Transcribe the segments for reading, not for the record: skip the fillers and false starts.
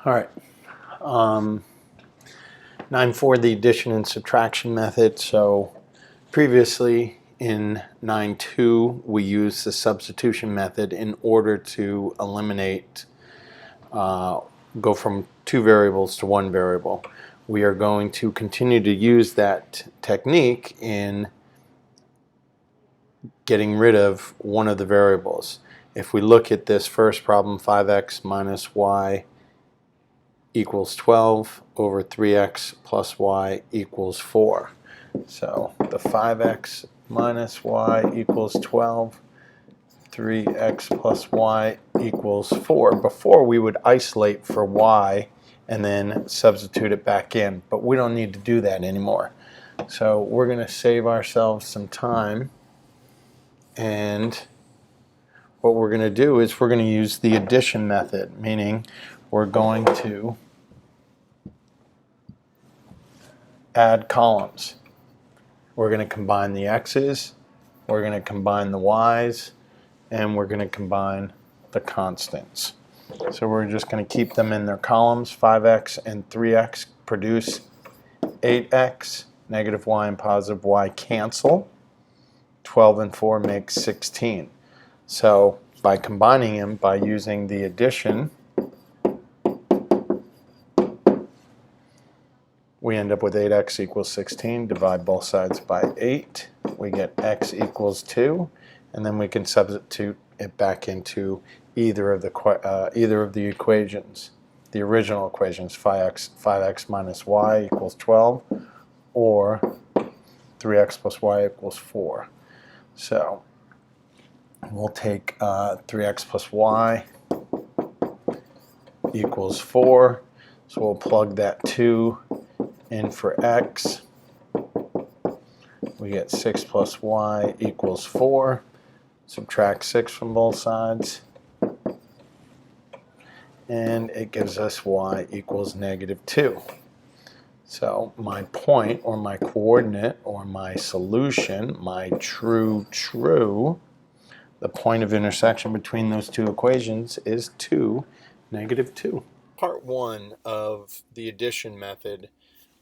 All right. 9.4, the addition and subtraction method. So previously in 9.2, we used the substitution method in order to eliminate, go from two variables to one variable. We are going to continue to use that technique in getting rid of one of the variables. If we look at this first problem, 5x minus y equals 12 over 3x plus y equals 4. So the 5x minus y equals 12, 3x plus y equals 4. Before we would isolate for y and then substitute it back in, but we don't need to do that anymore. So we're going to save ourselves some time, and what we're going to do is we're going to use the addition method, meaning we're going to add columns. We're going to combine the x's, we're going to combine the y's, and we're going to combine the constants. So we're just going to keep them in their columns. 5x and 3x produce 8x. Negative y and positive y cancel. 12 and 4 make 16. So by combining them, by using the addition, we end up with 8x equals 16. Divide both sides by 8. We get x equals 2. And then we can substitute it back into either of the equations. The original equations, 5x minus y equals 12, or 3x plus y equals 4. So we'll take 3x plus y equals 4. So we'll plug that 2 in for x. We get 6 plus y equals 4. Subtract 6 from both sides. And it gives us y equals negative 2. So my point, or my coordinate, or my solution, my true, the point of intersection between those two equations is 2, negative 2. Part 1 of the addition method,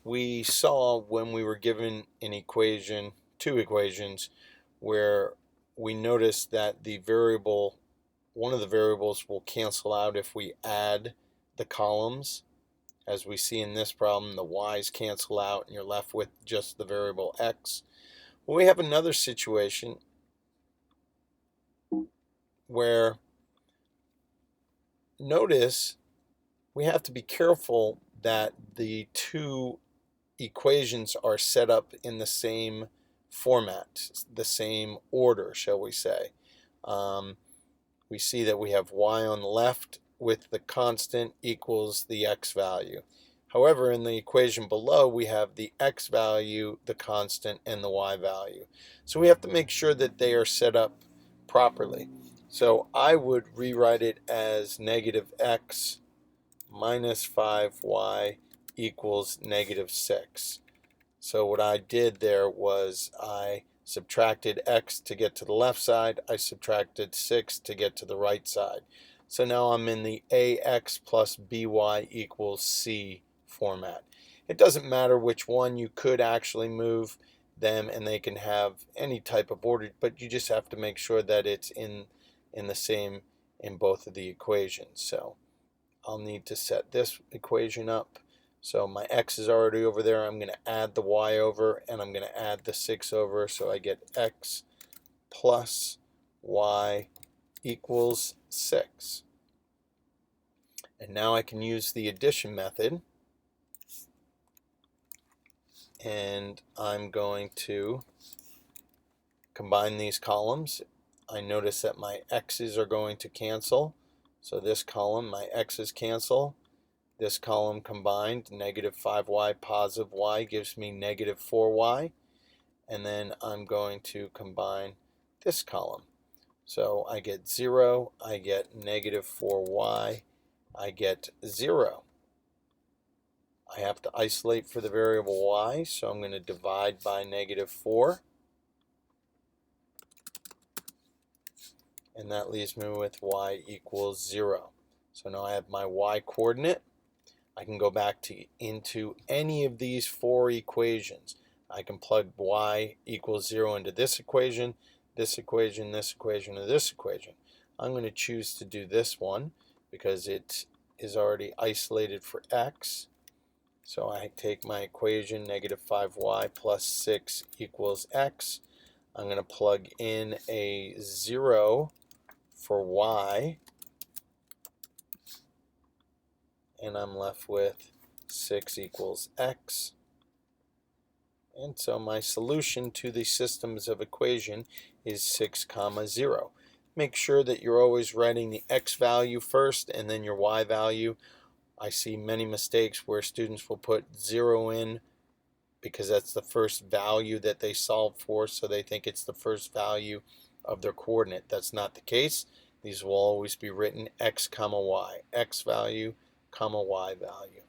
we saw when we were given an equation, two equations, where we noticed that the variable, one of the variables will cancel out if we add the columns. As we see in this problem, the y's cancel out and you're left with just the variable x. Well, we have another situation where, notice, we have to be careful that the two equations are set up in the same format, the same order, shall we say. We see that we have y on the left with the constant equals the x value. However, in the equation below, we have the x value, the constant, and the y value. So we have to make sure that they are set up properly. So I would rewrite it as negative x minus 5y equals negative 6. So what I did there was I subtracted x to get to the left side. I subtracted 6 to get to the right side. So now I'm in the ax plus by equals c format. It doesn't matter which one. You could actually move them and they can have any type of order, but you just have to make sure that it's in the same in both of the equations. So I'll need to set this equation up. So my x is already over there. I'm going to add the y over, and I'm going to add the 6 over. So I get x plus y equals 6. And now I can use the addition method. And I'm going to combine these columns. I notice that my x's are going to cancel. So this column, my x's cancel. This column combined, negative 5y, positive y, gives me negative 4y. And then I'm going to combine this column. So I get 0, I get negative 4y, I get 0. I have to isolate for the variable y, so I'm going to divide by negative 4. And that leaves me with y equals 0. So now I have my y coordinate. I can go back into any of these four equations. I can plug y equals 0 into this equation, this equation, this equation, and this equation. I'm going to choose to do this one because it is already isolated for x. So I take my equation, negative 5y plus 6 equals x. I'm going to plug in a 0 for y, and I'm left with 6 equals x. And so my solution to the systems of equation is 6 comma 0. Make sure that you're always writing the x value first and then your y value. I see many mistakes where students will put 0 in because that's the first value that they solve for, so they think it's the first value of their coordinate. That's not the case. These will always be written x comma y, x value comma y value.